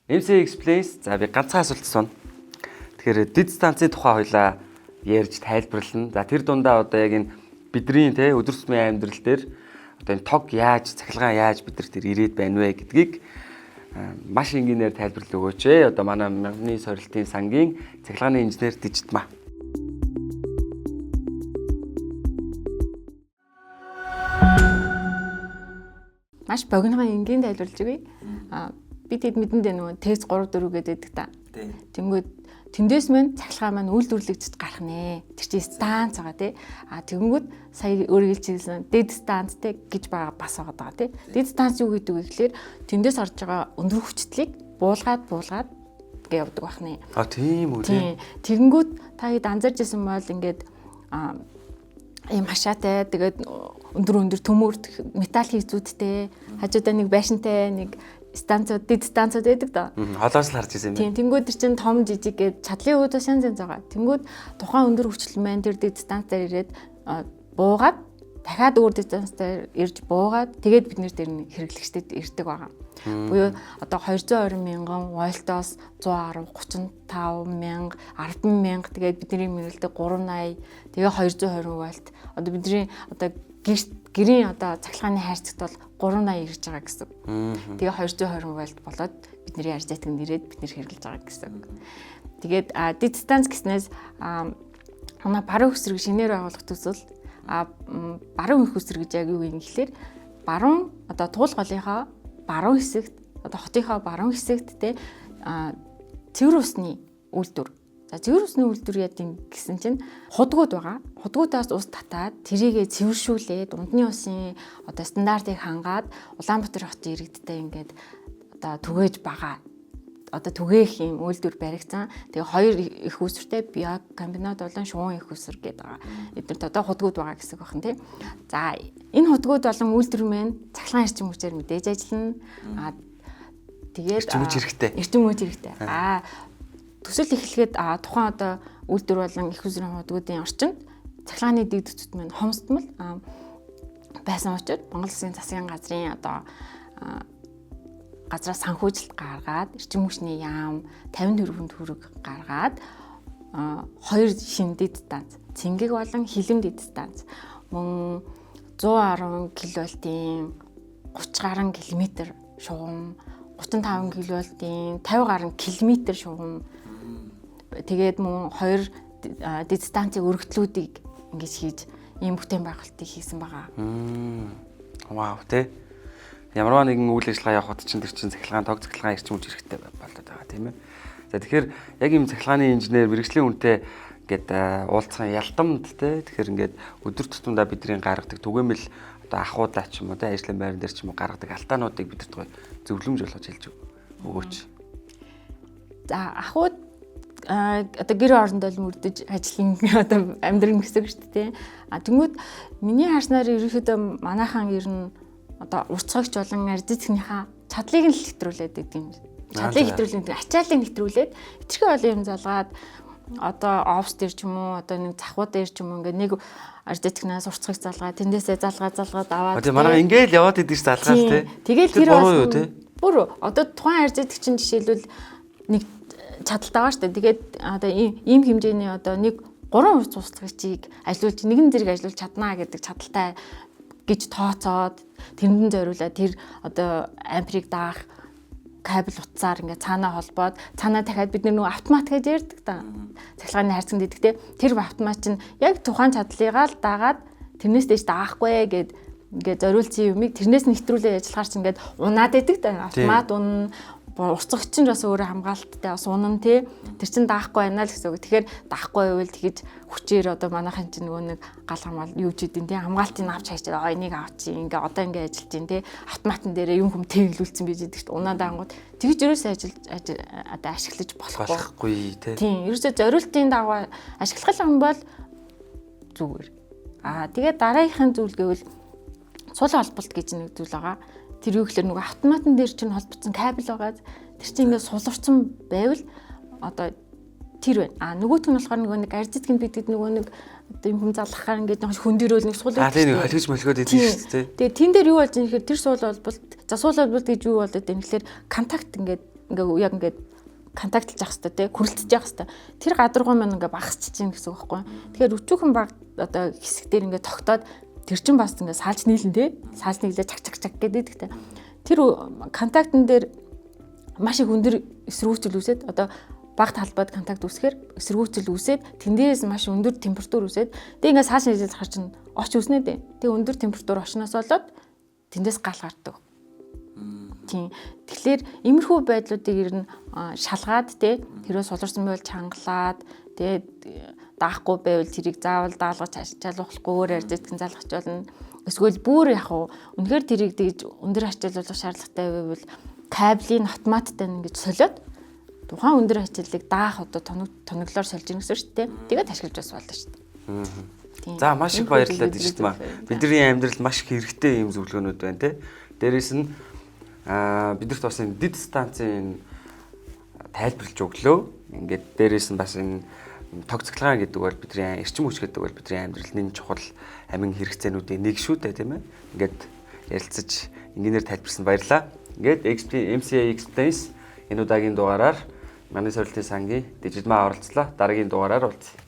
MC Explains. За би ганцхан асуулт асууна. Тэгэхээр дэд станцын тухай хоёлаа ярьж тайлбарлана. За тэр дундаа одоо яг энэ бидний өдөр тутмын амьдрал дээр одоо энэ тог яаж, цахилгаан яаж бидэрт ирээд байна вэ гэдгийг маш энгийнээр тайлбарлал өгөөч ээ. Одоо манай Мянганы сорилтын сангийн цахилгааны инженер Дижитмаа. Маш богиногын энгийн тайлбарлаж өгье. Бид хэд мэдэндээ нөгөө тест 3 4 гэдэг та. Тэнгүүд тэндээс мань цахилгаан маань үйлдвэрлэгдэж гарах нэ. Тэр чинь станц байгаа тий. Тэнгүүд сая өөрөөр хэлчихсэн дэд станцтэй гэж байгаа бас байгаа тий. Дэд станц юу гэдэг вэ гэхээр тэндээс орж байгаа өндөр хүчтлийг буулгаад гэж явдаг байх нэ. Тийм үү тий. Тэнгүүд та хэд анзарч ирсэн бол ингээд ийм хашаатай тэгээд өндөр төмөрт металл хийцүүдтэй хажуудаа нэг байшинтай нэг станцууд дэд станцууд байдаг да. Холоос л харж ирсэн юм. Тийм тэнгууд тэр чин том жижиг гээд чадлын үүдээ шанс байгаа. Тэнгууд тухайн өндөр хүчлэл маань тэр дэд станц дээр ирээд буугаад дахиад өөр дэд станц дээр ирж буугаад тэгээд бид нэр дээр нь хэрэглэгчдэд ирдэг байгаа. Буюу одоо 220 мянган вольтоос 110, 35 мянга, 10 мянга тэгээд бидний мэргэлдэг 380, тэгээ 220 вольт. Одоо бидний одоо гэрийн одоо цахилгааны хайрцагт бол 380 ирж байгаа гэсэн. Тэгээ 220 вольт болоод бидний арзатг нэрээд бид нэр хэрэглэж байгаа гэсэн. Тэгээд дэд станц гэснээс манай баруун хөсрөг шинээр байгуулах төсөл баруун их хөсрөг гэж яг юу юм гэхэлэр баруун одоо туулгалынхаа баруун хэсэгт одоо хотынхаа баруун хэсэгт те цэвэр усны үйлдвэр. За цэвэр усны үйлдвэр яа гэсэн чинь худгууд байгаа. Худгуудаас ус татаад тэрийгэ цэвэршүүлээд дундны усын одоо стандартыг хангаад Улаанбаатар хотын иргэдтэй ингээд одоо түгээж байгаа. Одоо түгээх юм үйлдвэр баригдсан. Тэгээ хоёр их үсвэртэй биокомбинат болон шугам их үсвэр гэдэг байгаа. Эднэрт одоо худгууд байгаа гэсэн үг байна тийм. За энэ худгууд болон үйлдвэр маань цахилгаан эрчим хүчээр мэдээж ажиллана. Тэгээд эрчим хүч хэрэгтэй. Төсөл эхлэхэд тухайн одоо үйлдвэр болон их үсвэрийн худгуудын орчинд цахилгааны дэгдэцүүд маань хомсдмал байсан учраас Монгол Улсын засгийн газрын одоо газраас санхүүжилт гаргаад эрчим хүчний яам 50 төгрөг гаргаад хоёр шинэ дэд станц Цэнгэг болон Хилэм дэд станц мөн 110 кВт-ийн 30 гаруй км шугам 35 кВт-ийн 50 гаруй км шугам тэгээд мөн хоёр дэд станцын өргөдлүүдийг ингэж хийж ийм бүтээн байгуулалтыг хийсэн байгаа. Вау тий. Ямарваа нэгэн үйл ажиллагаа явахад чинь тэр чинь цахилгаан тог цахилгаан эрчим хүч хэрэгтэй болоод байгаа тийм ээ. За тэгэхээр яг ийм цахилгааны инженер мэрэгжлийн үнэтэй ингээд уулзсан ялтамд тий. Тэгэхээр ингээд өдөр тутамдаа бидний гаргадаг түгээмэл одоо ахуудаа ч юм уу тий ажлын байран дээр ч юм уу гаргадаг алтаануудыг бидэрт гоё зөвлөмж болгож хэлж өгөөч. За ахууд одоо гэр орондоо л мөрдөж ажлын одоо амьдрал мөсөг шүү дээ. Тэнгүүд миний харснаар ерөөхдөө манайхан ер нь одоо урцгагч болон арзицгийнхаа чадлыг нь хэтрүүлээд гэдэг юм. Чадлыг хэтрүүлээд ачааллыг хэтрүүлээд хэтэрхий олон юм залгаад одоо офс дээр ч юм уу одоо нэг захууд дээр ч юм уу ингээд нэг арзицгнаас урцгагч залгаад тэндээсээ залгаад аваад. Одоо манай ингээд яваад идэв ч залгаад тий. Тэгээд тэр юу тий. Бүр одоо тухайн арзицгч чинь жишээлбэл нэг чадaltaй байгаа шүү дээ. Тэгээд одоо ийм хэмжээний одоо нэг 3 хувц устгагчийг ажилуулж нэгэн зэрэг ажилуулж чаднаа гэдэг чадaltaй гэж тооцоод тэрэнд зориулаад тэр одоо амперыг даах кабель утсаар ингээ цаанаа холбоод цаанаа дахиад бид нөгөө автомат гэж ярьдаг та. Цахилгааны хайрцаг гэдэг те. Тэр автомат чинь яг тухайн чадлыгаа л дагаад тэрнээс дэш даахгүй гэд ингээ зориулсан юмыг тэрнээс нэвтрүүлээ ажиллахаар чинь ингээд унаад байдаг та. Автомат унаа урцгагч чинь бас өөрөө хамгаалттай бас унан тий тэр чин даахгүй байна л гэсэн үг. Тэгэхээр даахгүй байвал тэгэж хүчээр одоо манайхын чинь нөгөө нэг гал хамгаал юу ч гэдэм тий хамгаалтыг авч хайчаад энийг авчи ингээ одоо ингээ ажиллаж чинь тий автоматн дээрээ юм хүм тэглүүлсэн байж идэг шүү дээ. Унаад ангууд тэгэж ерөөсөө одоо ашиглаж болохгүй тий. Тийм ерөөсөө зориултын дагуу ашиглах юм бол зүгээр. Тэгээд дараагийнхын зүйл гэвэл сул холболт гэж нэг зүйл байгаа. Тэр юу гэхээр нөгөө автоматн дээр чинь холбогдсон кабель байгаа. Тэр чинь ингээд суларсан байвал одоо тэр байна. Нөгөөх нь болохоор нөгөө нэг арзицгийн бидэд нөгөө нэг одоо юм хүм залгахаар ингээд нэг хөндөрөөл нэг сул. Тийм нэг холигч молгоод идэв шүү дээ. Тэгээ тэн дээр юу болж байгаа юм гэхээр тэр суул болболт. За суул болболт гэж юу болоод байна гэхээр контакт ингээд ингээ яг ингээд контактлж явах хэрэгтэй тий хүрэлцэж явах хэрэгтэй. Тэр гадаргуу маань ингээ багасч чинь гэсэн үг байхгүй. Тэгэхээр өчүүхэн баг одоо хэсэгдэр ингээ тогтоод тэр чин бас ингээ саалж нийлэн тий саалж нийлээ чак гэдэг. Тэр контактн дээр маш их өндөр эсрүүцэл үүсээд одоо баг талбайд контакт үүсэхээр эсрүүцэл үүсээд тэндээс маш өндөр температур үүсээд тэг ингээ саалж нийлээд хар чин оч үүснэ дээ. Тэг өндөр температур очноос болоод тэндээс гал гардаг. Тийм. Тэгэхээр иймэрхүү байдлуудыг ер нь шалгаад те тэрөө суларсан байвал чангалаад те даахгүй байвал тэрийг заавал даалгаж ачаалуулахгүй өөр арзэдгэн залгах болно. Эсвэл бүр яг уу үнэхээр тэрийг тэгж өндөр ачаалуулах шаардлагатай байвал кабелийн автоматтай ингэж солиод тухайн өндөр ачааллыг даах одоо тоноглоор сольж ирнэ гэсэн шүү дээ. Тэгээд ашиглаж бас болно шүү дээ. За маш их баярлалаа гэж байна. Бидний амьдралд маш их хэрэгтэй юм зөвлөгөөнүүд байна те. Дээрээс нь бидэрт бас энэ дид станцын тайлбарлаж өглөө. Ингээд дээрээс нь бас энэ тог цахилгаан гэдэг бол бидний эрчим хүч гэдэг бол бидний амьдралд нэн чухал амин хэрэгцээнүүдийн нэг шүү дээ тийм ээ. Ингээд ярилцаж инженеэр тайлбарсан баярлалаа. Ингээд MCA Explains энэ удаагийн дугаараар манай сорилтын сангийн Дижидмаа оролцлоо. Дараагийн дугаараар уулзъя.